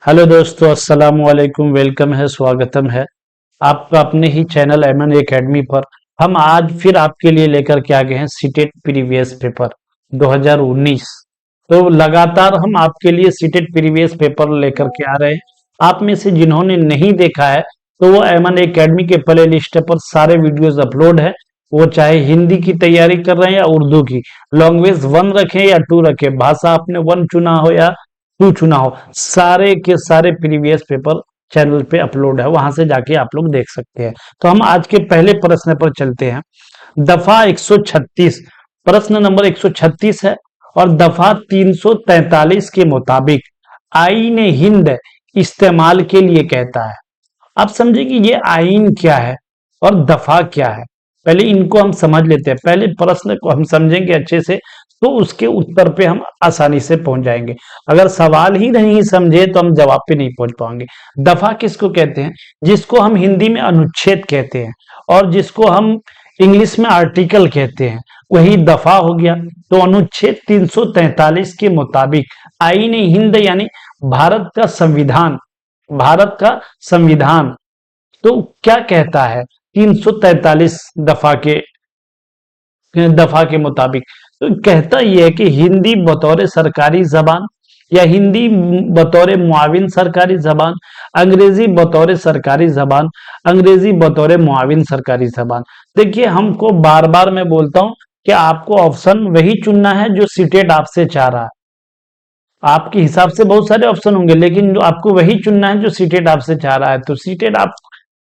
Hello दोस्तों, अस्सलाम वालेकुम। वेलकम है, स्वागतम है आपका अपने ही चैनल एमएन एकेडमी पर। हम आज फिर आपके लिए लेकर के आ गए हैं सीटेट प्रीवियस पेपर 2019। तो लगातार हम आपके लिए सीटेट प्रीवियस पेपर लेकर के आ रहे हैं। आप में से जिन्होंने नहीं देखा है तो वो एमएन एकेडमी के प्ले लिस्ट पर सारे वीडियोस अपलोड है। वो चाहे हिंदी की तैयारी कर रहे हैं या उर्दू की, लैंग्वेज 1 रखें या 2 रखें, भाषा आपने 1 चुना हो या 2 चुना हो, सारे के सारे प्रीवियस पेपर चैनल पे अपलोड है, वहां से जाके आप लोग देख सकते हैं। तो हम आज के पहले प्रश्न पर चलते हैं। दफा 136, प्रश्न नंबर 136 है और दफा 343 के मुताबिक आईन हिंद इस्तेमाल के लिए कहता है। आप समझे कि ये आईन क्या है और दफा क्या है। पहले इनको हम समझ लेते हैं, पहले प्रश्न को हम समझेंगे अच्छे से तो उसके उत्तर पे हम आसानी से पहुंच जाएंगे। अगर सवाल ही नहीं समझे तो हम जवाब पे नहीं पहुंच पाएंगे। दफा किसको कहते हैं? जिसको हम हिंदी में अनुच्छेद कहते हैं और जिसको हम इंग्लिश में आर्टिकल कहते हैं, वही दफा हो गया। तो अनुच्छेद 343 के मुताबिक आईन हिंद यानी भारत का संविधान, भारत का संविधान तो क्या कहता है 343 दफा के मुताबिक? तो कहता यह है कि हिंदी बतौर सरकारी जबान या हिंदी बतौर मुआविन सरकारी जबान, अंग्रेजी बतौर सरकारी जबान, अंग्रेजी बतौर मुआविन सरकारी जबान। देखिए, हमको बार बार मैं बोलता हूं कि आपको ऑप्शन वही चुनना है जो सीटेट आपसे चाह रहा है। आपके हिसाब से बहुत सारे ऑप्शन होंगे, लेकिन जो आपको वही चुनना है जो सीटेट आपसे चाह रहा है। तो सीटेट आप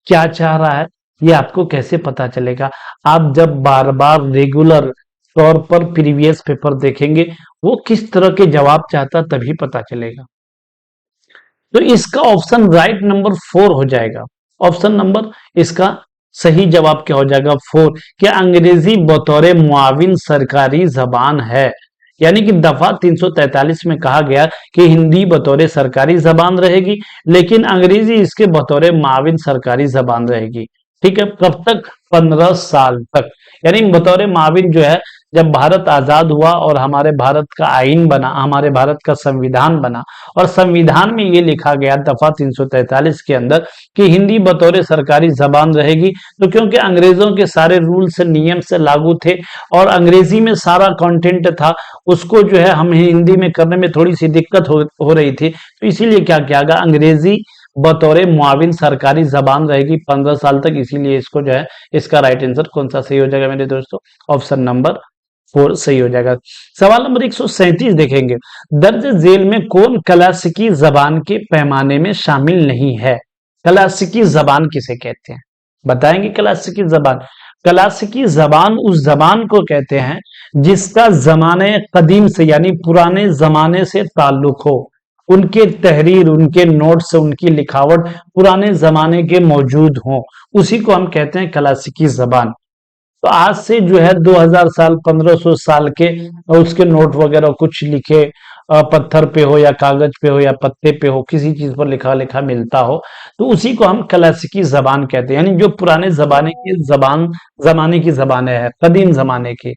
क्या चाह रहा है ये आपको कैसे पता चलेगा? आप जब बार बार रेगुलर तौर पर प्रीवियस पेपर देखेंगे, वो किस तरह के जवाब चाहता तभी पता चलेगा। तो इसका ऑप्शन राइट नंबर 4 हो जाएगा। ऑप्शन नंबर इसका सही जवाब क्या हो जाएगा? 4। क्या अंग्रेजी बतौर मुआविन सरकारी जबान है, यानी कि दफा 343 में कहा गया कि हिंदी बतौर सरकारी जबान रहेगी, लेकिन अंग्रेजी इसके बतौर मुआविन सरकारी जबान रहेगी। ठीक है, कब तक? 15 साल तक। यानी बतौर मुआविन जो है, जब भारत आजाद हुआ और हमारे भारत का आईन बना, हमारे भारत का संविधान बना और संविधान में ये लिखा गया दफा 343 के अंदर कि हिंदी बतौर सरकारी जबान रहेगी। तो क्योंकि अंग्रेजों के सारे रूल्स नियम से लागू थे और अंग्रेजी में सारा कंटेंट था, उसको जो है हम हिंदी में करने में थोड़ी सी दिक्कत हो रही थी, तो इसीलिए क्या किया गया, अंग्रेजी बतौर मुआविन सरकारी जबान रहेगी 15 साल तक। इसीलिए इसको जो है, इसका राइट आंसर कौन सा सही हो जाएगा मेरे दोस्तों? ऑप्शन नंबर 4 सही हो जाएगा। सवाल नंबर 137 देखेंगे। दर्ज झेल में कौन क्लासिकी जबान के पैमाने में शामिल नहीं है? क्लासिकी जबान किसे कहते हैं बताएंगे? क्लासिकी जबान, क्लासिकी जबान उस जबान को कहते हैं जिसका जमाने कदीम से यानी पुराने जमाने से ताल्लुक हो, उनके तहरीर, उनके नोट्स, उनकी लिखावट पुराने जमाने के मौजूद हों, उसी को हम कहते हैं क्लासिकी जबान। तो आज से जो है 2000 साल, 1500 साल के उसके नोट वगैरह कुछ लिखे, पत्थर पे हो या कागज पे हो या पत्ते पे हो, किसी चीज पर लिखा लिखा मिलता हो, तो उसी को हम क्लासिकी जबान कहते हैं। यानी जो पुराने जमाने की जबानें हैं, कदीम जमाने की।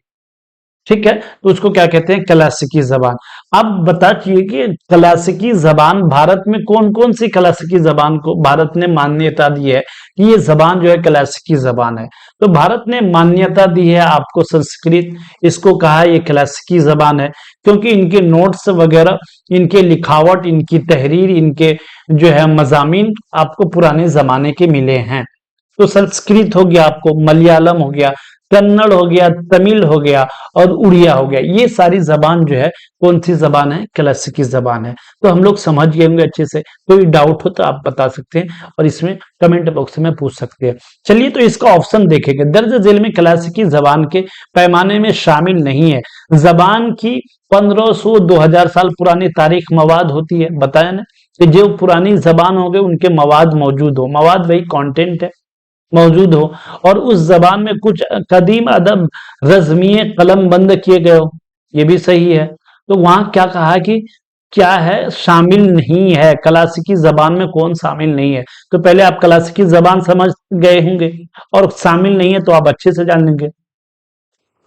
ठीक है, तो उसको क्या कहते हैं? क्लासिकी जबान। अब बताइए कि क्लासिकी जबान भारत में कौन कौन सी क्लासिकी जबान को भारत ने मान्यता दी है कि ये जबान जो है क्लासिकी जबान है? तो भारत ने मान्यता दी है आपको संस्कृत, इसको कहा है ये क्लासिकी जबान है, क्योंकि इनके नोट्स वगैरह, इनके लिखावट, इनकी तहरीर, इनके जो है मजामीन आपको पुराने जमाने के मिले हैं। तो संस्कृत हो गया, आपको मलयालम हो गया, कन्नड़ हो गया, तमिल हो गया और उड़िया हो गया। ये सारी जबान जो है कौन सी जबान है? क्लासिकी जबान है। तो हम लोग समझ गए होंगे अच्छे से। कोई डाउट हो तो आप बता सकते हैं और इसमें कमेंट बॉक्स में पूछ सकते हैं। चलिए, तो इसका ऑप्शन देखेंगे। दर्ज झेल में क्लासिकी जबान के पैमाने में शामिल नहीं है। जबान की 1500 2000 साल पुरानी तारीख मवाद होती है, बताया ना कि जो पुरानी जबान हो गए उनके मवाद मौजूद हो, मवाद वही कंटेंट है, मौजूद हो, और उस जबान में कुछ कदीम अदब रज़्मिये कलम बंद किए गए हो, ये भी सही है। तो वहां क्या कहा कि क्या है? शामिल नहीं है। क्लासिकी जबान में कौन शामिल नहीं है? तो पहले आप क्लासिकी जबान समझ गए होंगे और शामिल नहीं है तो आप अच्छे से जान लेंगे।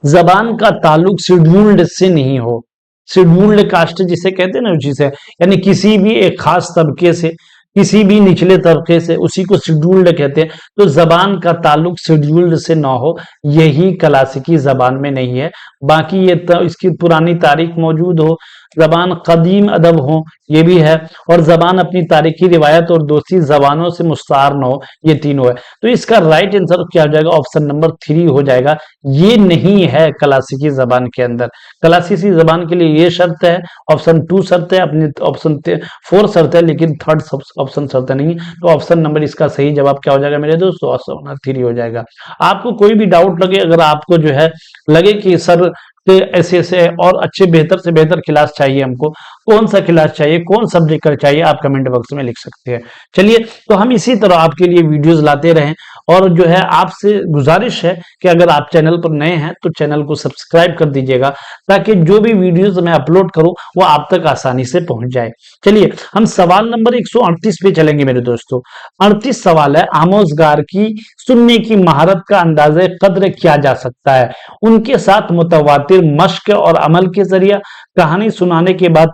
जबान का ताल्लुक शेड्यूल्ड से नहीं हो, शेड्यूल्ड कास्ट जिसे कहते हैं ना, उसी से, यानी किसी भी एक खास तबके से, किसी भी निचले तबके से, उसी को शेड्यूल्ड कहते हैं। तो जबान का ताल्लुक शेड्यूल्ड से ना हो, यही क्लासिकी जबान में नहीं है। बाकी ये इसकी पुरानी तारीख मौजूद हो, जबान कदीम अदब हो, ये भी है, और जबान अपनी तारीखी रिवायत और दूसरी जबानों से मुस्तार न हो, ये तीनों है। तो इसका राइट आंसर क्या हो जाएगा? ऑप्शन नंबर 3 हो जाएगा। ये नहीं है क्लासिकी जबान के अंदर। क्लासिकी जबान के लिए ये शर्त है, ऑप्शन 2 शर्त है, अपने ऑप्शन 4 शर्त है, लेकिन थर्ड ऑप्शन शर्त नहीं। तो ऑप्शन नंबर इसका सही जवाब क्या हो जाएगा मेरे दोस्तों? ऑप्शन नंबर 3 हो जाएगा। आपको कोई भी डाउट लगे, अगर आपको जो है लगे कि सर ऐसे ऐसे और अच्छे बेहतर से बेहतर क्लास चाहिए हमको, कौन सा क्लास चाहिए, कौन सब्जेक्ट का चाहिए, आप कमेंट बॉक्स में लिख सकते हैं। चलिए, तो हम इसी तरह आपके लिए वीडियोस लाते रहें, और जो है आपसे गुजारिश है कि अगर आप चैनल पर नए हैं तो चैनल को सब्सक्राइब कर दीजिएगा, ताकि जो भी वीडियोस मैं अपलोड करूं वो आप तक आसानी से पहुंच जाए। चलिए, हम सवाल नंबर 138 पे चलेंगे मेरे दोस्तों। 38 सवाल है, आमोजगार की सुनने की महारत का अंदाजे कद्र किया जा सकता है उनके साथ मुतवातिर मश्क और अमल के जरिए, कहानी सुनाने के बाद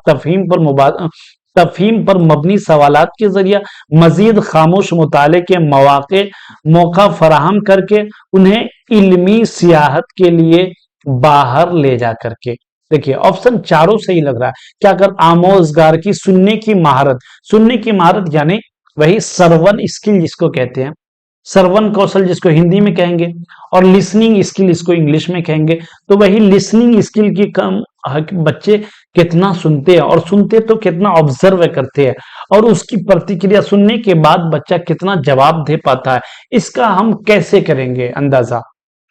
तफहीम पर मबनी सवालात के जरिए, मजीद खामोश मुताले के मौका फराहम करके, उन्हें इल्मी सियाहत के लिए बाहर ले जा करके। देखिए, ऑप्शन चारों सही लग रहा है। क्या कर? आमोजगार की सुनने की महारत यानी वही श्रवण स्किल जिसको कहते हैं, श्रवण कौशल जिसको हिंदी में कहेंगे, और लिसनिंग स्किल इसको इंग्लिश में कहेंगे। तो वही लिसनिंग स्किल की कम बच्चे कितना सुनते हैं, और सुनते तो कितना ऑब्जर्व करते हैं, और उसकी प्रतिक्रिया सुनने के बाद बच्चा कितना जवाब दे पाता है, इसका हम कैसे करेंगे अंदाजा?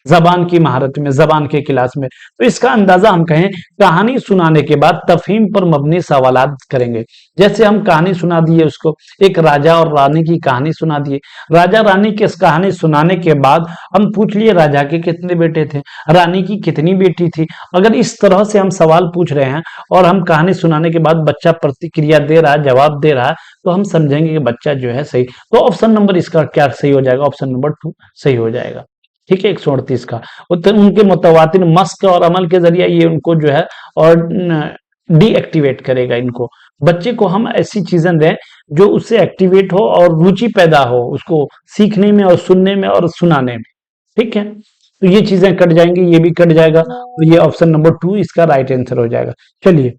जबान की महारत में, जबान के क्लास में। तो इसका अंदाजा हम कहें, कहानी सुनाने के बाद तफहीम पर मबनी सवालात करेंगे। जैसे हम कहानी सुना दिए उसको, एक राजा और रानी की कहानी सुना दिए। राजा रानी की कहानी सुनाने के बाद हम पूछ लिए राजा के कितने बेटे थे, रानी की कितनी बेटी थी। अगर इस तरह से हम सवाल पूछ रहे हैं और हम कहानी सुनाने के बाद बच्चा प्रतिक्रिया दे रहा है, जवाब दे रहा है, तो हम समझेंगे कि बच्चा जो है सही। तो ऑप्शन नंबर इसका क्या सही हो जाएगा? ऑप्शन नंबर 2 सही हो जाएगा। ठीक है, 138 का उनके मुतवातिर मस्क और अमल के जरिए ये उनको जो है और डीएक्टिवेट करेगा। इनको, बच्चे को हम ऐसी चीजें दें जो उससे एक्टिवेट हो और रुचि पैदा हो उसको सीखने में और सुनने में और सुनाने में। ठीक है, तो ये चीजें कट जाएंगी, ये भी कट जाएगा, तो ये ऑप्शन नंबर 2 इसका राइट आंसर हो जाएगा। चलिए,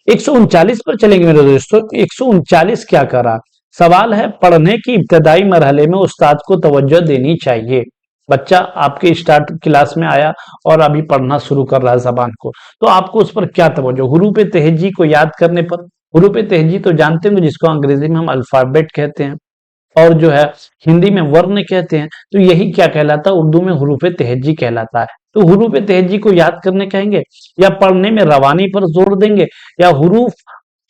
139 पर चलेंगे मेरे दोस्तों। 139 क्या कर रहा? सवाल है, पढ़ने की इब्तदाई मरहले में उस्ताद को तवज्जो देनी चाहिए। बच्चा आपके स्टार्ट क्लास में आया और अभी पढ़ना शुरू कर रहा है जबान को, तो आपको उस पर क्या तवज्जो? हुरूफ तहजी को याद करने पर। हुरूफ तहजी तो जानते होंगे, जिसको अंग्रेजी में हम अल्फाबेट कहते हैं, और जो है हिंदी में वर्ण कहते हैं। तो यही क्या कहलाता है? उर्दू में हुरूफ तहजी कहलाता है। तो हुरूफ तहजी को याद करने कहेंगे, या पढ़ने में रवानी पर जोर देंगे, या हुरूफ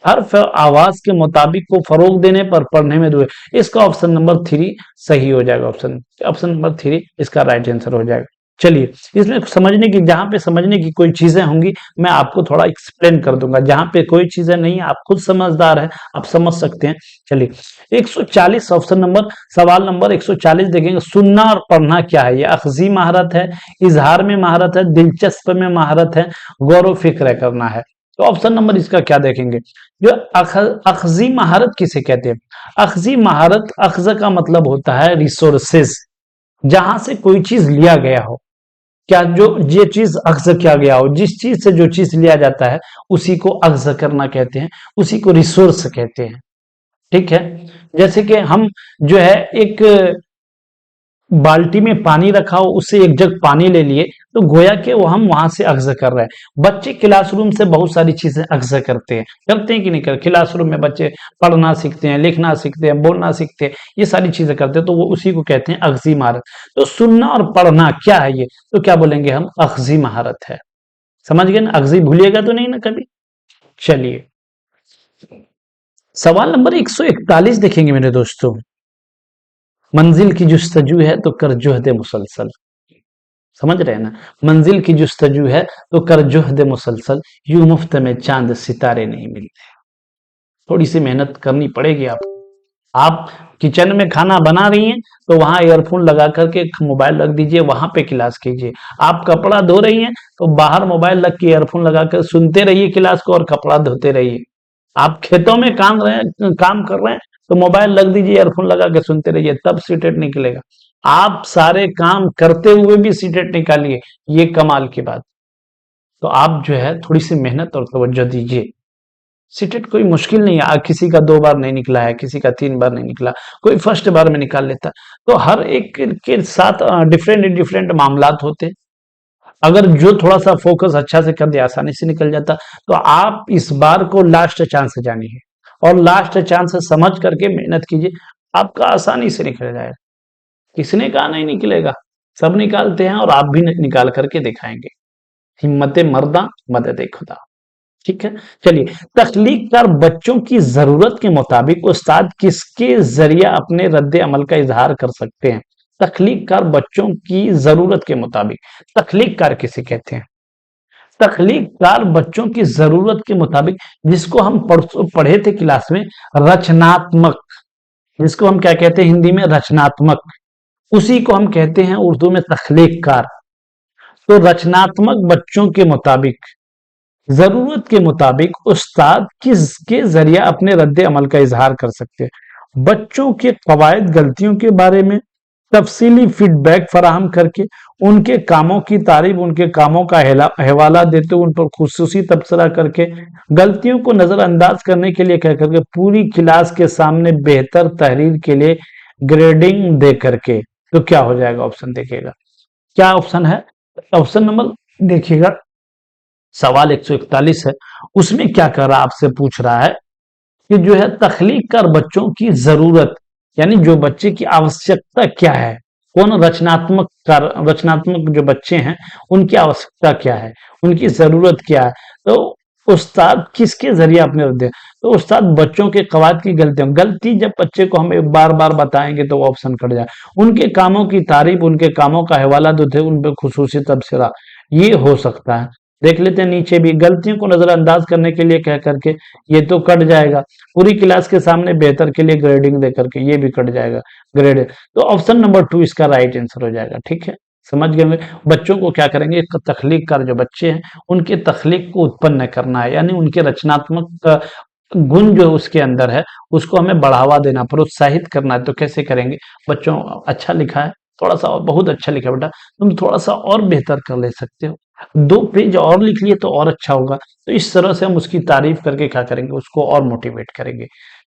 हर्फ आवाज के मुताबिक को फरोग देने पर पढ़ने में दुए। इसका ऑप्शन नंबर 3 सही हो जाएगा। ऑप्शन ऑप्शन नंबर 3 इसका राइट आंसर हो जाएगा। चलिए, इसमें समझने की, जहां पे समझने की कोई चीजें होंगी मैं आपको थोड़ा एक्सप्लेन कर दूंगा, जहां पे कोई चीजें नहीं, आप खुद समझदार है, आप समझ सकते हैं। चलिए, 140 ऑप्शन नंबर, सवाल नंबर 140 देखेंगे। सुनना और पढ़ना क्या है? ये अखजी महारत है, इजहार में महारत है, दिलचस्प में महारत है, गौर फिक्र करना है। तो ऑप्शन नंबर इसका क्या देखेंगे? जो अखजी महारत किसे कहते हैं? अखजी महारत, अखज का मतलब होता है रिसोर्सेज, जहां से कोई चीज लिया गया हो। क्या जो ये चीज अखज किया गया हो, जिस चीज से जो चीज लिया जाता है उसी को अखज करना कहते हैं, उसी को रिसोर्स कहते हैं। ठीक है, जैसे कि हम जो है एक बाल्टी में पानी रखा हो, उससे एक जग पानी ले लिए, तो गोया के वो हम वहां से अक्स कर रहे हैं। बच्चे क्लासरूम से बहुत सारी चीजें अक्स करते हैं कि नहीं करते? क्लासरूम में बच्चे पढ़ना सीखते हैं, लिखना सीखते हैं, बोलना सीखते हैं, ये सारी चीजें करते हैं, तो वो उसी को कहते हैं अक्सी महारत। तो सुनना और पढ़ना क्या है ये? तो क्या बोलेंगे हम? अक्सी महारत है। समझ गए ना? अक्सी भूलिएगा तो नहीं ना कभी। चलिए, सवाल नंबर 141 देखेंगे मेरे दोस्तों। मंजिल की जुस्तजू है तो कर जुहद मुसलसल। समझ रहे हैं ना? मंजिल की जुस्तजू है तो कर जुहद मुसलसल, यूं मुफ्त में चांद सितारे नहीं मिलते। थोड़ी सी मेहनत करनी पड़ेगी आपको, आप किचन में खाना बना रही हैं तो वहां ईयरफोन लगा करके मोबाइल रख दीजिए, वहां पे क्लास कीजिए। आप कपड़ा धो रही हैं तो बाहर मोबाइल रख के ईयरफोन लगा कर सुनते रहिए क्लास को और कपड़ा धोते रहिए। आप खेतों में काम कर रहे हैं तो मोबाइल रख दीजिए, ईयरफोन लगा के सुनते रहिए, तब सीटेट निकलेगा। आप सारे काम करते हुए भी सीटेट निकालिए, ये कमाल की बात। तो आप जो है थोड़ी सी मेहनत और तवज्जो दीजिए। सीटेट कोई मुश्किल नहीं है, किसी का 2 बार नहीं निकला है, किसी का 3 बार नहीं निकला, कोई फर्स्ट बार में निकाल लेता। तो हर एक के साथ डिफरेंट डिफरेंट मामलात होते। अगर जो थोड़ा सा फोकस अच्छा से कर दिया आसानी से निकल जाता। तो आप इस बार को लास्ट चांस जानिए और लास्ट चांस समझ करके मेहनत कीजिए, आपका आसानी से निकल जाएगा। किसने कहा नहीं निकलेगा, सब निकालते हैं और आप भी निकाल करके दिखाएंगे। हिम्मत मर्दा मदद खुदा। ठीक है, चलिए। तख्लीक कर बच्चों की जरूरत के मुताबिक उस्ताद किसके जरिए अपने रद्द अमल का इजहार कर सकते हैं? तख्लीक कर बच्चों की जरूरत के मुताबिक, तख्लीक कार किसे कहते हैं? तख्लीक कार बच्चों की जरूरत के मुताबिक, जिसको हम पढ़े थे क्लास में, रचनात्मक, जिसको हम क्या कहते हैं हिंदी में, रचनात्मक, उसी को हम कहते हैं उर्दू में तख्लीक कार। तो रचनात्मक बच्चों के मुताबिक, जरूरत के मुताबिक उस्ताद किसके जरिए अपने रद्द अमल का इजहार कर सकते हैं? बच्चों के कवायद गलतियों के बारे में तफसीली फीडबैक फराहम करके, उनके कामों की तारीफ, उनके कामों का हवाला देते हुए उन पर खुसूसी तबसरा करके, गलतियों को नजरअंदाज करने के लिए कह करके, पूरी क्लास के सामने बेहतर तहरीर के लिए ग्रेडिंग दे करके। तो क्या हो जाएगा? ऑप्शन देखिएगा, क्या ऑप्शन है? ऑप्शन नंबर देखिएगा, सवाल 141 है, उसमें क्या कर रहा आपसे पूछ रहा है कि जो है तख्लीक कर बच्चों की जरूरत, यानी जो बच्चे की आवश्यकता क्या है, कौन रचनात्मक जो बच्चे हैं उनकी आवश्यकता क्या है, उनकी जरूरत क्या है। तो उस्ताद किसके जरिए अपने रद्द, तो उस्ताद बच्चों के कवायद की गलती जब बच्चे को हम एक बार बार बताएंगे तो वो ऑप्शन कट जाए। उनके कामों की तारीफ, उनके कामों का हवाला देते उन पर खुसूसी तबसरा, ये हो सकता है। देख लेते हैं नीचे भी, गलतियों को नजरअंदाज करने के लिए कह करके, ये तो कट जाएगा। पूरी क्लास के सामने बेहतर के लिए ग्रेडिंग दे करके, ये भी कट जाएगा ग्रेड। तो ऑप्शन नंबर 2 इसका राइट आंसर हो जाएगा। ठीक है, समझ गए? बच्चों को क्या करेंगे, तख्लीक कर जो बच्चे हैं उनके तख्लीक को उत्पन्न करना है, यानी उनके रचनात्मक गुण जो उसके अंदर है उसको हमें बढ़ावा देना, प्रोत्साहित करना है। तो कैसे करेंगे? बच्चों, अच्छा लिखा है, थोड़ा सा और, बहुत अच्छा लिखा बेटा, तुम थोड़ा सा और बेहतर कर ले सकते हो, 2 पेज और लिख लिए तो और अच्छा होगा। तो इस तरह से हम उसकी तारीफ करके क्या करेंगे, उसको और मोटिवेट करेंगे।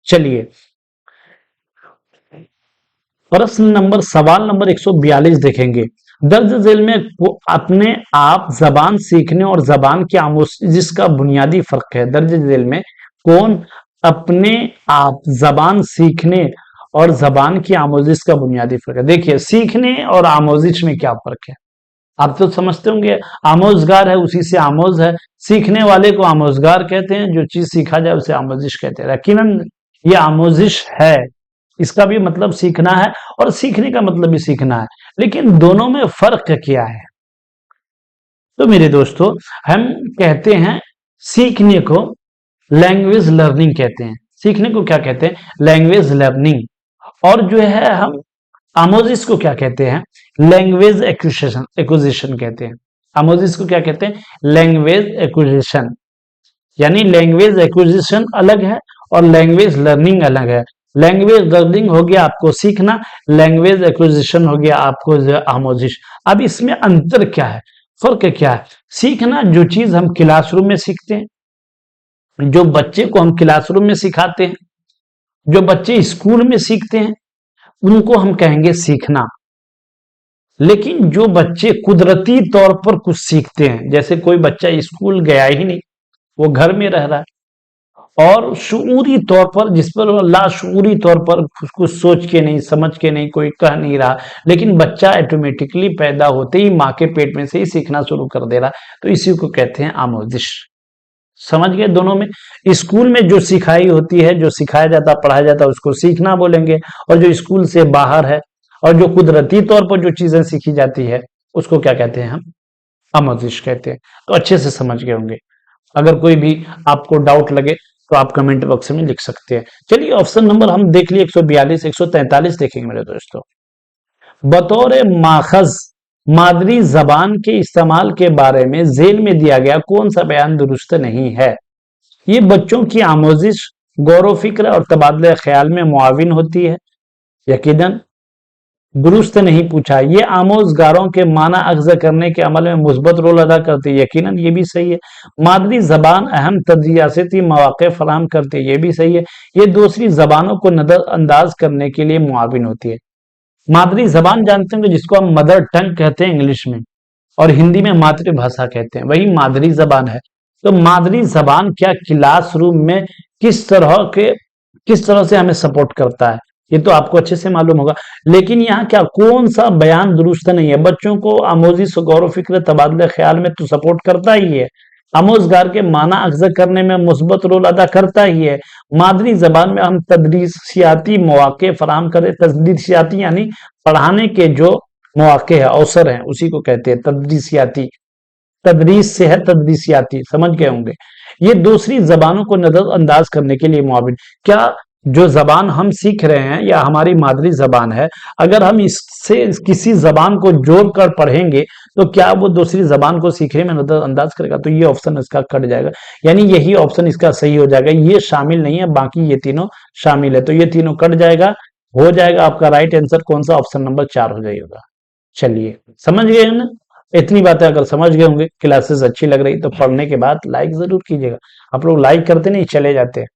चलिए, सवाल नंबर 142 देखेंगे। दर्ज झेल में अपने आप जबान सीखने और जबान की आमोजिश का बुनियादी फर्क है। दर्ज झेल में कौन अपने आप जबान सीखने और जबान की आमोजिश का बुनियादी फर्क है? देखिए, सीखने और आमोजिश में क्या फर्क है आप तो समझते होंगे। आमोजगार है, उसी से आमोज है। सीखने वाले को आमोजगार कहते हैं, जो चीज सीखा जाए उसे आमोजिश कहते हैं। यकीनन ये आमोजिश है, इसका भी मतलब सीखना है और सीखने का मतलब भी सीखना है, लेकिन दोनों में फर्क क्या है? तो मेरे दोस्तों, हम कहते हैं सीखने को लैंग्वेज लर्निंग कहते हैं। सीखने को क्या कहते हैं? Language learning. और जो है हम आमोजिस को क्या कहते हैं? लैंग्वेज एक्विजिशन कहते हैं। आमोजिस को क्या कहते हैं? Language acquisition. यानी लैंग्वेज एक्विजिशन अलग है और लैंग्वेज लर्निंग अलग है। लैंग्वेज लर्निंग हो गया आपको सीखना, लैंग्वेज एक्विजिशन हो गया आपको आमोजिश। अब इसमें अंतर क्या है, फर्क क्या है? सीखना जो चीज हम क्लासरूम में सीखते हैं, जो बच्चे को हम क्लासरूम में सिखाते हैं, जो बच्चे स्कूल में सीखते हैं, उनको हम कहेंगे सीखना। लेकिन जो बच्चे कुदरती तौर पर कुछ सीखते हैं, जैसे कोई बच्चा स्कूल गया ही नहीं, वो घर में रह रहा है और शुऊरी तौर पर, जिस पर लाशूरी तौर पर कुछ सोच के नहीं, समझ के नहीं, कोई कह नहीं रहा, लेकिन बच्चा ऑटोमेटिकली पैदा होते ही माँ के पेट में से ही सीखना शुरू कर दे रहा, तो इसी को कहते हैं आमोजिश। समझ गए? दोनों में, स्कूल में जो सिखाई होती है, जो सिखाया जाता, पढ़ाया जाता, उसको सीखना बोलेंगे, और जो स्कूल से बाहर है और जो कुदरती तौर पर जो चीजें सीखी जाती है उसको क्या कहते हैं? हम आमोजिश कहते हैं। तो अच्छे से समझ गए होंगे। अगर कोई भी आपको डाउट लगे तो आप कमेंट बॉक्स में लिख सकते हैं। चलिए ऑप्शन नंबर हम देख लिए 142, 143 देखेंगे मेरे दोस्तों। बतौर माखज मादरी जबान के इस्तेमाल के बारे में झेल में दिया गया कौन सा बयान दुरुस्त नहीं है? ये बच्चों की आमोजिश, गौर फिक्र और तबादला ख्याल में मुआविन होती है, यकीनन दुरुस्त नहीं पूछा। ये आमोजगारों के माना अख्ज़ करने के अमल में मुस्बत रोल अदा करती है, यकीनन ये भी सही है। मादरी जबान अहम तदरियाती मौक़े फराहम करती है, ये भी सही है। ये दूसरी जबानों को नजरअंदाज करने के लिए मुआविन होती है। मादरी जबान जानते होंगे जिसको हम मदर टंग कहते हैं इंग्लिश में, और हिंदी में मातृभाषा कहते हैं, वही मादरी जबान है। तो मादरी जबान क्या क्लासरूम में किस तरह से हमें सपोर्ट करता है, ये तो आपको अच्छे से मालूम होगा। लेकिन यहाँ क्या कौन सा बयान दुरुस्त नहीं है? बच्चों को आमोजी गौर फिक्र तबादला ख्याल में तो सपोर्ट करता ही है, आमोजगार के माना अख्ज़ करने में मुस्बत रोल अदा करता ही है। मादरी जबान में हम तदरीसियाती मौके फराहम करें, तदरीसियाती यानी पढ़ाने के जो मौके हैं, अवसर हैं, उसी को कहते हैं तदरीसियाती। तदरीस से है तदरीसियाती, समझ गए होंगे। ये दूसरी जबानों को नजरअंदाज करने के लिए मुआविन। क्या जो जबान हम सीख रहे हैं या हमारी मादरी जबान है, अगर हम इससे किसी जबान को जोड़कर पढ़ेंगे तो क्या वो दूसरी जबान को सीखने में नजरअंदाज करेगा? तो ये ऑप्शन इसका कट जाएगा, यानी यही ऑप्शन इसका सही हो जाएगा। ये शामिल नहीं है, बाकी ये तीनों शामिल है, तो ये तीनों कट जाएगा। हो जाएगा आपका राइट आंसर कौन सा? ऑप्शन नंबर 4 हो जाएगा। चलिए समझ गए ना? इतनी बातें अगर समझ गए होंगे, क्लासेस अच्छी लग रही तो पढ़ने के बाद लाइक जरूर कीजिएगा। आप लोग लाइक करते नहीं, चले जाते हैं,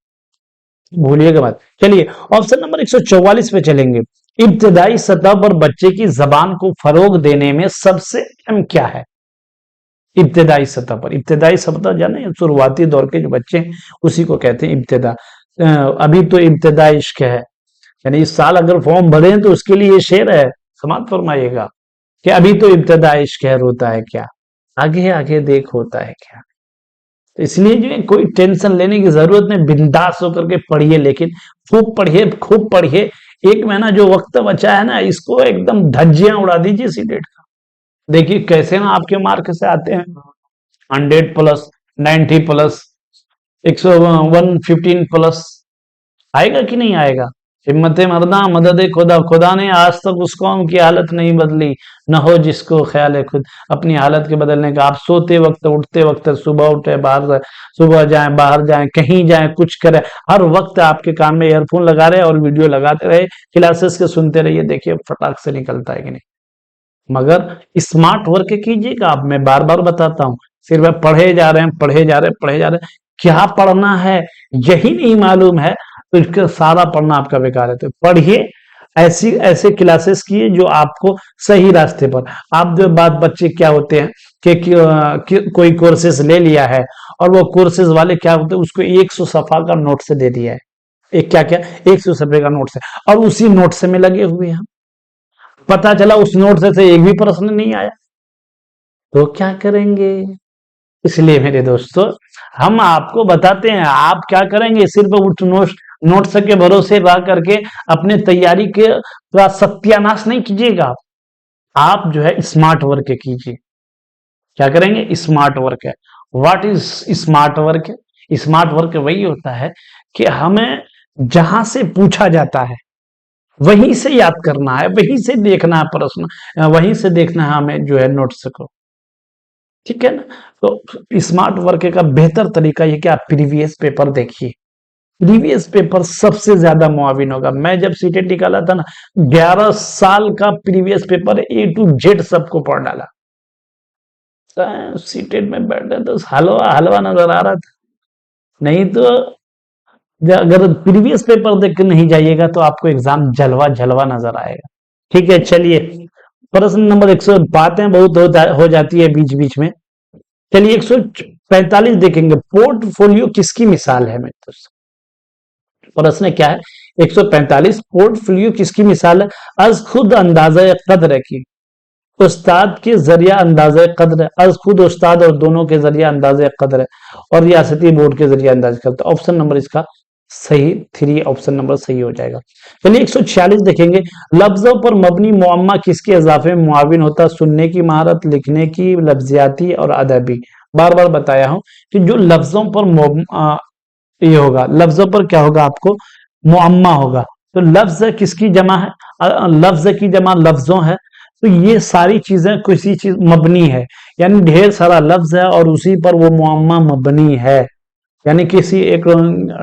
भूलिएगा मत। चलिए ऑप्शन नंबर 144 पे चलेंगे। इब्तदाई सतह पर बच्चे की जबान को फरोग देने में सबसे अहम क्या है? इब्तदाई सतह पर, इब्तदाई सतह जाने शुरुआती दौर के जो बच्चे हैं उसी को कहते हैं इब्तदा। अभी तो इब्तदा इश्क है, यानी इस साल अगर फॉर्म भरे हैं तो उसके लिए ये शेर है, समाप्त फरमाइएगा कि अभी तो इब्तदा इश्क है, रोता है क्या, आगे आगे देख होता है क्या। तो इसलिए जो है कोई टेंशन लेने की जरूरत नहीं, बिंदास होकर के पढ़िए, लेकिन खूब पढ़िए, खूब पढ़िए। 1 महीना जो वक्त बचा है ना, इसको एकदम धज्जियां उड़ा दीजिए सीटेट का। देखिए कैसे ना आपके मार्क से आते हैं, 100+, 90+, 115+, आएगा कि नहीं आएगा? हिम्मत मर्दा मदद खुदा, खुदा ने आज तक उस कौम की हालत नहीं बदली, न हो जिसको ख्याल है खुद अपनी हालत के बदलने का। आप सोते वक्त, उठते वक्त, सुबह उठे, सुबह जाएं, बाहर जाएं, कहीं जाएं, कुछ करें, हर वक्त आपके कान में ईयरफोन लगा रहे और वीडियो लगाते रहे, क्लासेस के सुनते रहिए, देखिए फटाक से निकलता है कि नहीं। मगर स्मार्ट वर्क कीजिएगा आप, मैं बार बार बताता हूँ। सिर्फ पढ़े जा रहे हैं, पढ़े जा रहे हैं, पढ़े जा रहे हैं, क्या पढ़ना है यही नहीं मालूम है तो इसका सारा पढ़ना आपका बेकार है। तो पढ़िए, ऐसी ऐसे क्लासेस किए जो आपको सही रास्ते पर। आप जो बात बच्चे क्या होते हैं कि कोई कोर्सेज ले लिया है और वो कोर्सेज वाले क्या होते हैं, उसको 100 सफा का नोट से दे दिया है, एक क्या क्या 100 सफे का नोट से, और उसी नोट से में लगे हुए हैं। पता चला उस नोट से एक भी प्रश्न नहीं आया, तो क्या करेंगे? इसलिए मेरे दोस्तों हम आपको बताते हैं, आप क्या करेंगे? सिर्फ उठ नोट्स के भरोसे रह करके अपने तैयारी के का सत्यानाश नहीं कीजिएगा। आप जो है स्मार्ट वर्क कीजिए। क्या करेंगे? स्मार्ट वर्क है। What is smart work? Smart work वही होता है कि हमें जहां से पूछा जाता है वहीं से याद करना है, वहीं से देखना है प्रश्न, वहीं से देखना है हमें जो है नोट्स को, ठीक है ना? तो स्मार्ट वर्क का बेहतर तरीका ये कि आप प्रीवियस पेपर देखिए। प्रीवियस पेपर सबसे ज्यादा मुआविन होगा। मैं जब सीटेट निकाला था ना, 11 साल का previous paper A to Z सबको पढ़ डाला। सीटेट में बैठे तो हलवा हलवा नजर आ रहा था। नहीं तो अगर प्रीवियस पेपर देख के नहीं जाइएगा तो आपको एग्जाम जलवा जलवा नजर आएगा। ठीक है, चलिए प्रश्न नंबर 100 बातें बहुत हो जाती है बीच बीच में। चलिए 145 देखेंगे। पोर्टफोलियो किसकी मिसाल है? मेरे दोस्तों प्रश्न क्या है? 145 पोर्टफोलियो किसकी मिसाल है? अज खुद अंदाजा कद्र की, उस्ताद के जरिया अंदाजा कद्र, अज खुद उस्ताद और दोनों के जरिया अंदाजा कद्र है, और रियासती बोर्ड के जरिए अंदाज करता है। ऑप्शन नंबर इसका सही 3, ऑप्शन नंबर सही हो जाएगा। चलिए 146 देखेंगे। लफ्जों पर मबनी मुअम्मा किसके इजाफे में मुआविन होता है? सुनने की महारत, लिखने की, लफ्जियाती और अदबी। बार बार बताया हूं कि जो लफ्जों पर ये होगा, लफ्जों पर क्या होगा आपको, मुअम्मा होगा। तो लफ्ज किसकी जमा है, लफ्ज की जमा लफ्जों है। तो ये सारी चीजें किसी चीज मबनी है, यानी ढेर सारा लफ्ज है और उसी पर वो मुअम्मा मबनी है। यानी किसी एक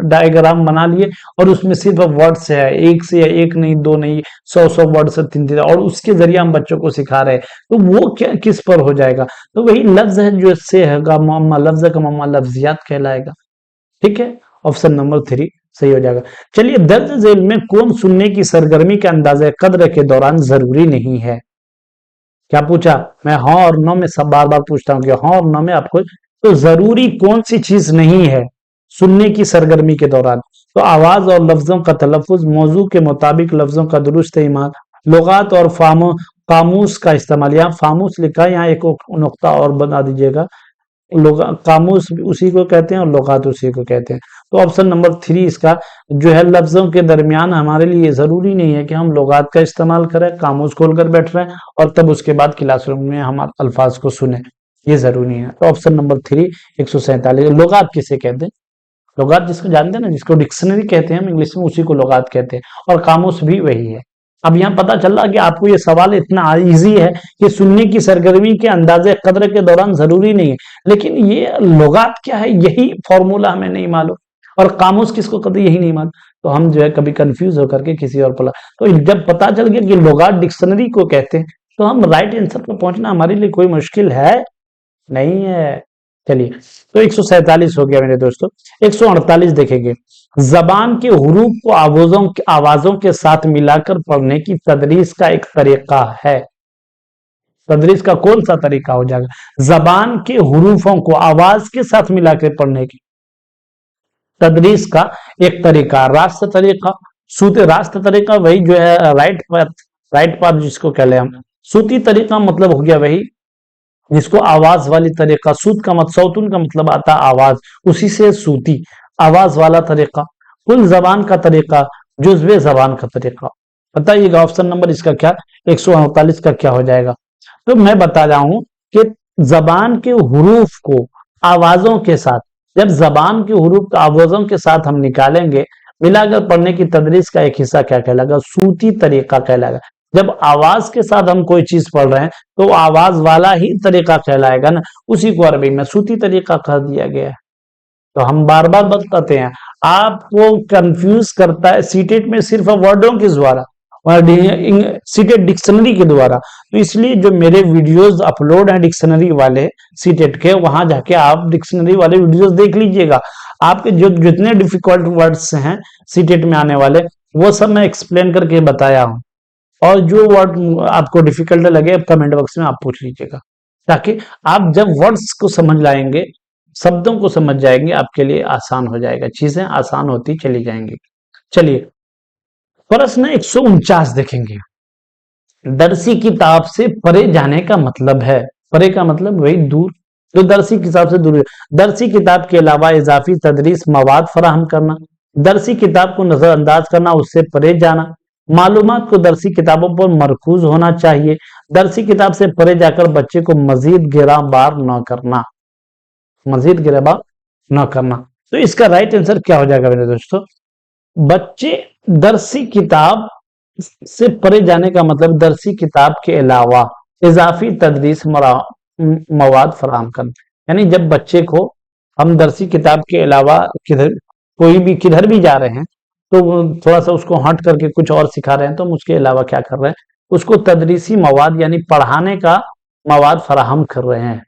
डायग्राम बना लिए और उसमें सिर्फ वर्ड्स है, एक से एक नहीं, दो नहीं, 100 वर्ड से तीन तीन, और उसके जरिए हम बच्चों को सिखा रहे हैं, तो वो क्या किस पर हो जाएगा, तो वही लफ्ज है जो इससे है मुअम्मा, लफ्ज का मुअम्मा लफ्जियात कहलाएगा। ठीक है, ऑप्शन नंबर 3 सही हो जाएगा। चलिए, दर्ज झेल में कौन सुनने की सरगर्मी के अंदाजे कद्र के दौरान जरूरी नहीं है। क्या पूछा, मैं हाँ और नो में सब बार बार पूछता हूँ कि हाँ और नो में आपको, तो जरूरी कौन सी चीज नहीं है सुनने की सरगर्मी के दौरान, तो आवाज और लफ्जों का तलफुज, मौजू के मुताबिक लफ्जों का दुरुस्त इस्तेमाल, लुगात और फामो कामूस का इस्तेमाल। यहाँ फामूस लिखा है, यहाँ एक नुक्ता और बना दीजिएगा, लोग कामूस उसी को कहते हैं और लुगात उसी को कहते हैं। तो ऑप्शन नंबर 3 इसका जो है, लफ्जों के दरमियान हमारे लिए जरूरी नहीं है कि हम लुगात का इस्तेमाल करें, कामूस खोलकर बैठ रहे हैं और तब उसके बाद क्लासरूम में हम अल्फाज को सुने, ये जरूरी है। तो ऑप्शन नंबर 3 147, लुगात किसे कहते हैं, लुगात जिसको जानते हैं ना, जिसको डिक्शनरी कहते हैं हम इंग्लिश में, उसी को लुगात कहते हैं, और कामूस भी वही है। अब यहाँ पता चल रहा कि आपको ये सवाल इतना इजी है कि सुनने की सरगर्मी के अंदाजे कद्र के दौरान जरूरी नहीं है, लेकिन ये लुगात क्या है यही फॉर्मूला हमें नहीं मालूम, और कामूस किसको कहते हैं यही नहीं मालूम, तो हम जो है कभी कंफ्यूज होकर के किसी और पढ़ा। तो जब पता चल गया कि लुगात डिक्शनरी को कहते हैं, तो हम राइट आंसर पर पहुंचना हमारे लिए कोई मुश्किल है नहीं है। चलिए, तो 147 हो गया मेरे दोस्तों। 148 देखेंगे, जबान के हुरूफ को आवाजों के साथ मिलाकर पढ़ने की तदरीस का एक तरीका है। तदरीस का कौन सा तरीका हो जाएगा, जबान के हुरूफों को आवाज के साथ मिलाकर पढ़ने की तदरीस का एक तरीका, रास्त तरीका, सूती रास्त तरीका वही जो है राइट पाथ, राइट पाथ जिसको कह ले हम। सूती तरीका मतलब हो गया वही जिसको आवाज वाली तरीका, सूत का मतलब, सौतुन का मतलब आता है आवाज, उसी से सूती, आवाज वाला तरीका। कुल जबान का तरीका, जुज़्वे जबान का तरीका। बताइएगा ऑप्शन नंबर इसका क्या, 148 का क्या हो जाएगा। तो मैं बता रहा हूं कि जबान के हुरूफ को आवाजों के साथ, जब जबान के हुरूफ को आवाजों के साथ हम निकालेंगे, मिलाकर पढ़ने की तदरीस का एक हिस्सा क्या कहलाएगा, सूती तरीका कहलाएगा। जब आवाज के साथ हम कोई चीज पढ़ रहे हैं तो आवाज वाला ही तरीका कहलाएगा ना, उसी को अरबी में सूती तरीका कह दिया गया है। तो हम बार बार बताते हैं, आपको कंफ्यूज करता है सीटेट में सिर्फ वर्डों के द्वारा और सीटेट डिक्शनरी के द्वारा, तो इसलिए जो मेरे वीडियोस अपलोड हैं डिक्शनरी वाले सीटेट के, वहां जाके आप डिक्शनरी वाले वीडियोस देख लीजिएगा। आपके जो जितने डिफिकल्ट वर्ड्स हैं सीटेट में आने वाले, वो सब मैं एक्सप्लेन करके बताया हूं, और जो वर्ड आपको डिफिकल्ट लगे कमेंट बॉक्स में आप पूछ लीजिएगा, ताकि आप जब वर्ड्स को समझ लाएंगे, शब्दों को समझ जाएंगे, आपके लिए आसान हो जाएगा, चीजें आसान होती चली जाएंगी। चलिए, प्रश्न 149 देखेंगे, दरसी किताब से परे जाने का मतलब है, परे का मतलब वही दूर, जो दरसी किताब से दूर है। दरसी किताब के अलावा इजाफी तदरीस मवाद फराहम करना, दरसी किताब को नजरअंदाज करना, उससे परे जाना, मालूमात को दरसी किताबों पर मरकूज होना चाहिए, दरसी किताब से परे जाकर बच्चे को मजीद गिराबार न करना, मजीद गिराबार न करना। तो इसका राइट आंसर क्या हो जाएगा मेरे दोस्तों, बच्चे दरसी किताब से परे जाने का मतलब दरसी किताब के अलावा इजाफी तदरीस मवाद फराहम करना, यानी जब बच्चे को हम दरसी किताब के अलावा किधर कोई भी किधर भी जा रहे हैं, तो थोड़ा सा उसको हट करके कुछ और सिखा रहे हैं, तो हम उसके अलावा क्या कर रहे हैं, उसको तदरीसी मवाद यानी पढ़ाने का मवाद फराहम कर रहे हैं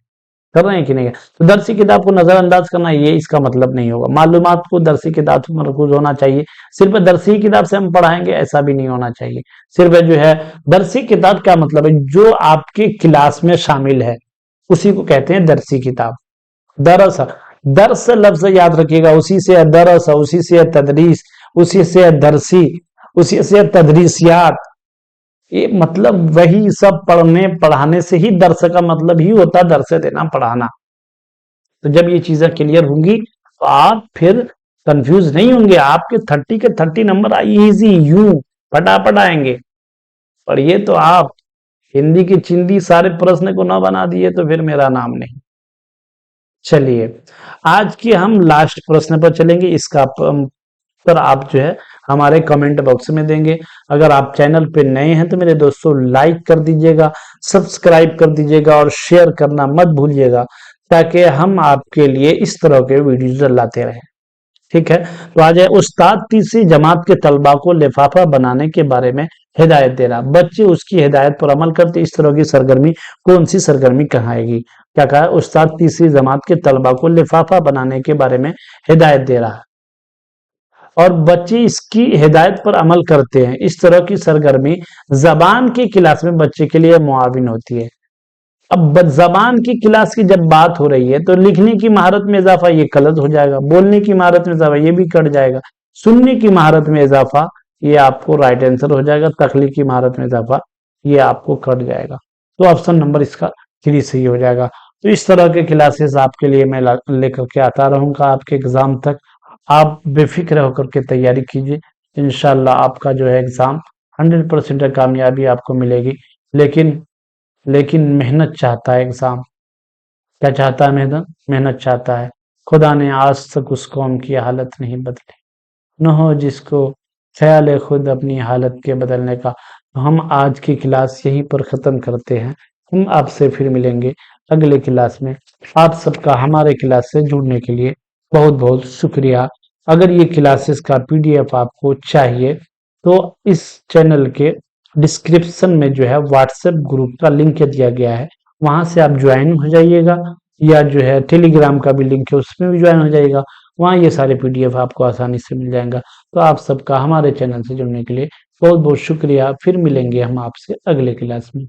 कि नहीं। तो दरसी किताब को नजरअंदाज करना ये इसका मतलब नहीं होगा, मालूमात को दरसी किताब से मरकूज होना चाहिए, सिर्फ दरसी किताब से हम पढ़ाएंगे ऐसा भी नहीं होना चाहिए। सिर्फ जो है दरसी किताब का मतलब है जो आपके क्लास में शामिल है, उसी को कहते हैं दरसी किताब। दरस, दर्स लफ्ज याद रखिएगा, उसी से दरस, उसी से तदरीस, उसी से दरसी, उसी से तदरीसियात, ये मतलब वही सब पढ़ने पढ़ाने से ही दर्स का मतलब ही होता है, दर्स देना पढ़ाना। तो जब ये चीजें क्लियर होंगी तो आप फिर कंफ्यूज नहीं होंगे, आपके 30 के 30 नंबर इजी यूं फटाफट आएंगे। पर ये तो आप हिंदी की चिंदी सारे प्रश्न को ना बना दिए तो फिर मेरा नाम नहीं। चलिए, आज की हम लास्ट प्रश्न पर चलेंगे। इसका पर आप जो है हमारे कमेंट बॉक्स में देंगे। अगर आप चैनल पे नए हैं तो मेरे दोस्तों लाइक कर दीजिएगा, सब्सक्राइब कर दीजिएगा और शेयर करना मत भूलिएगा, ताकि हम आपके लिए इस तरह के वीडियोज लाते रहें। ठीक है, तो आज है उस्ताद तीसरी जमात के तलबा को लिफाफा बनाने के बारे में हिदायत दे रहा। बच्चे उसकी हिदायत पर अमल करते, इस तरह की सरगर्मी कौन सी सरगर्मी कहलाएगी? क्या कहा है? उस्ताद तीसरी जमात के तलबा को लिफाफा बनाने के बारे में हिदायत दे रहा है और बच्चे इसकी हिदायत पर अमल करते हैं। इस तरह की सरगर्मी जबान की क्लास में बच्चे के लिए मुआविन होती है। अब जबान की क्लास की जब बात हो रही है तो लिखने की महारत में इजाफा ये गलत हो जाएगा, बोलने की महारत में इजाफा ये भी कट जाएगा, सुनने की महारत में इजाफा ये आपको राइट आंसर हो जाएगा, तखलीक की महारत में इजाफा ये आपको कट जाएगा। तो ऑप्शन नंबर इसका 3 सही हो जाएगा। तो इस तरह के क्लासेस आपके लिए मैं लेकर के आता रहूंगा आपके एग्जाम तक। आप बेफिक्र होकर के तैयारी कीजिए, इंशाल्लाह आपका जो है एग्जाम 100% कामयाबी आपको मिलेगी। लेकिन लेकिन मेहनत चाहता है एग्जाम। क्या चाहता है? मेहनत चाहता है। खुदा ने आज तक उस कौम की हालत नहीं बदली, न हो जिसको ख्याल है खुद अपनी हालत के बदलने का। तो हम आज की क्लास यहीं पर ख़त्म करते हैं। हम आपसे फिर मिलेंगे अगले क्लास में। आप सबका हमारे क्लास से जुड़ने के लिए बहुत बहुत शुक्रिया। अगर ये क्लासेस का पीडीएफ आपको चाहिए तो इस चैनल के डिस्क्रिप्शन में जो है व्हाट्सएप ग्रुप का लिंक दिया गया है, वहां से आप ज्वाइन हो जाइएगा, या जो है टेलीग्राम का भी लिंक है उसमें भी ज्वाइन हो जाइएगा। वहाँ ये सारे पीडीएफ आपको आसानी से मिल जाएगा। तो आप सबका हमारे चैनल से जुड़ने के लिए बहुत बहुत शुक्रिया। फिर मिलेंगे हम आपसे अगले क्लास में।